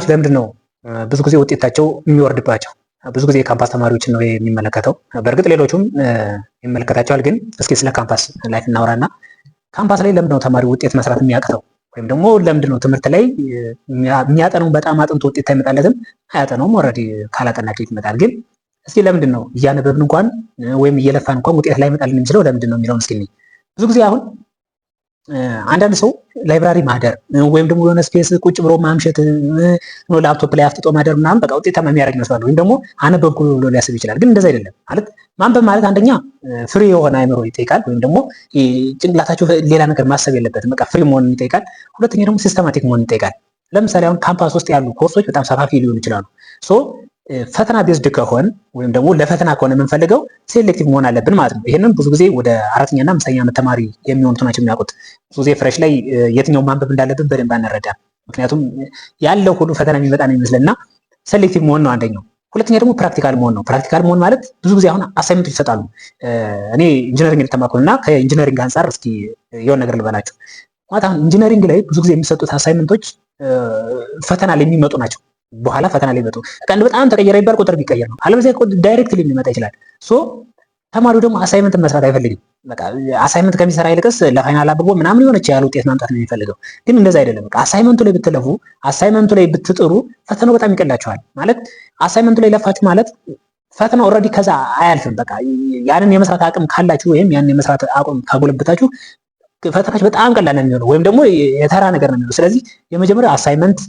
ለምንድን ነው ብዙ ጊዜ ውጤታቸው የሚወርድባቸው? ብዙ ጊዜ የካምፓስ ተማሪዎችን ነው የሚመለከተው። በእርግጥ ሌሎቹም ይመለከታቸዋል። ግን እስኪ ስለ ካምፓስ ላይ እናውራና ካምፓስ ላይ ለምንድን ነው ተማሪው ውጤት መስራት የሚያቅተው? ወይም ደግሞ ለምንድን ነው ትምህርት ላይ የሚያጠነው በጣም አጥንቶ ውጤት አይመጣለትም? አያጠነውም። ኦልሬዲ ካላጠና ከየት ይመጣል? ግን እስኪ ለምንድን ነው እያነበብን እንኳን ወይም እየለፋን እንኳን ውጤት ላይ ይመጣልን የሚችለው ለምንድን ነው የሚለውን እስኪ ብዙ ጊዜ አሁን አንዳንድ ሰው ላይብራሪ ማደር ወይም ደግሞ የሆነ ስፔስ ቁጭ ብሎ ማምሸት ላፕቶፕ ላይ አፍጥጦ ማደር ምናምን በቃ ውጤታማ የሚያደርግ ይመስላል። ወይም ደግሞ አነበብኩ ብሎ ሊያስብ ይችላል። ግን እንደዛ አይደለም። ማለት ማንበብ ማለት አንደኛ ፍሪ የሆነ አይምሮ ይጠይቃል። ወይም ደግሞ ጭንቅላታቸው ሌላ ነገር ማሰብ የለበትም። በቃ ፍሪ መሆን ይጠይቃል። ሁለተኛ ደግሞ ሲስተማቲክ መሆን ይጠይቃል። ለምሳሌ አሁን ካምፓስ ውስጥ ያሉ ኮርሶች በጣም ሰፋፊ ሊሆኑ ይችላሉ። ፈተና ቤዝድ ከሆን ወይም ደግሞ ለፈተና ከሆነ የምንፈልገው ሴሌክቲቭ መሆን አለብን ማለት ነው። ይሄንን ብዙ ጊዜ ወደ 4ኛና 5ኛ ዓመት ተማሪ የሚሆኑት ናቸው የሚያውቁት። ብዙ ጊዜ ፍሬሽ ላይ የትኛው ማንበብ እንዳለብን በደንብ አንረዳም። ምክንያቱም ያለው ሁሉ ፈተና የሚመጣ ነው ይመስልና ሴሌክቲቭ መሆን ነው አንደኛው። ሁለተኛ ደግሞ ፕራክቲካል መሆን ነው። ፕራክቲካል መሆን ማለት ብዙ ጊዜ አሁን አሳይመንቶች ይሰጣሉ። እኔ ኢንጂነሪንግ የተማርኩና ከኢንጂነሪንግ አንጻር እስኪ የሆነ ነገር ልበላችሁ ማለት አሁን ኢንጂነሪንግ ላይ ብዙ ጊዜ የሚሰጡት አሳይመንቶች ፈተና ላይ የሚመጡ ናቸው። በኋላ ፈተና ላይ መጡ ቀን በጣም ተቀየረ ይባል ቁጥር ቢቀየር ነው። አለበለዚያ ዳይሬክትሊ ሊመጣ ይችላል። ተማሪው ደግሞ አሳይመንት መስራት አይፈልግም። በቃ አሳይመንት ከሚሰራ ይልቅስ ለፋይናል አብቦ ምናምን የሆነች ያለ ውጤት ማምጣት ነው የሚፈልገው። ግን እንደዛ አይደለም። በቃ አሳይመንቱ ላይ ብትለፉ፣ አሳይመንቱ ላይ ብትጥሩ ፈተናው በጣም ይቀላችኋል። ማለት አሳይመንቱ ላይ ለፋችሁ ማለት ፈተናው ኦልሬዲ ከዛ አያልፍም። በቃ ያንን የመስራት አቅም ካላችሁ ወይም ያንን የመስራት አቅም ካጎለበታችሁ ፈተናች በጣም ቀላል ነው የሚሆነው፣ ወይም ደግሞ የተራ ነገር ነው የሚሆነው። ስለዚህ የመጀመሪያው አሳይመንት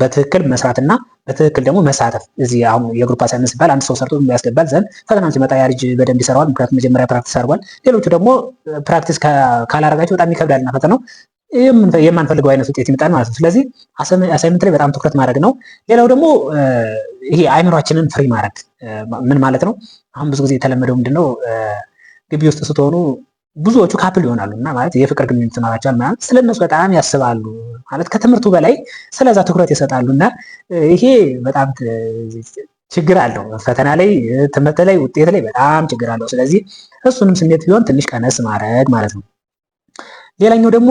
በትክክል መስራትና በትክክል ደግሞ መሳተፍ። እዚህ አሁን የግሩፕ አሳይመንት ሲባል አንድ ሰው ሰርቶ ያስገባል። ዘንድ ፈተናም ሲመጣ ያ ልጅ በደንብ ይሰራዋል። ምክንያቱም መጀመሪያ ፕራክቲስ አድርጓል። ሌሎቹ ደግሞ ፕራክቲስ ካላረጋቸው በጣም ይከብዳልና ፈተናው የማንፈልገው አይነት ውጤት ይመጣል ማለት ነው። ስለዚህ አሳይመንት ላይ በጣም ትኩረት ማድረግ ነው። ሌላው ደግሞ ይሄ አይምሯችንን ፍሪ ማድረግ ምን ማለት ነው? አሁን ብዙ ጊዜ የተለመደው ምንድነው ግቢ ውስጥ ስትሆኑ ብዙዎቹ ካፕል ይሆናሉ እና ማለት የፍቅር ግንኙነት ይኖራቸዋል ማለት ስለነሱ በጣም ያስባሉ ማለት ከትምህርቱ በላይ ስለዛ ትኩረት ይሰጣሉ እና ይሄ በጣም ችግር አለው። ፈተና ላይ፣ ትምህርት ላይ፣ ውጤት ላይ በጣም ችግር አለው። ስለዚህ እሱንም ስሜት ቢሆን ትንሽ ቀነስ ማድረግ ማለት ነው። ሌላኛው ደግሞ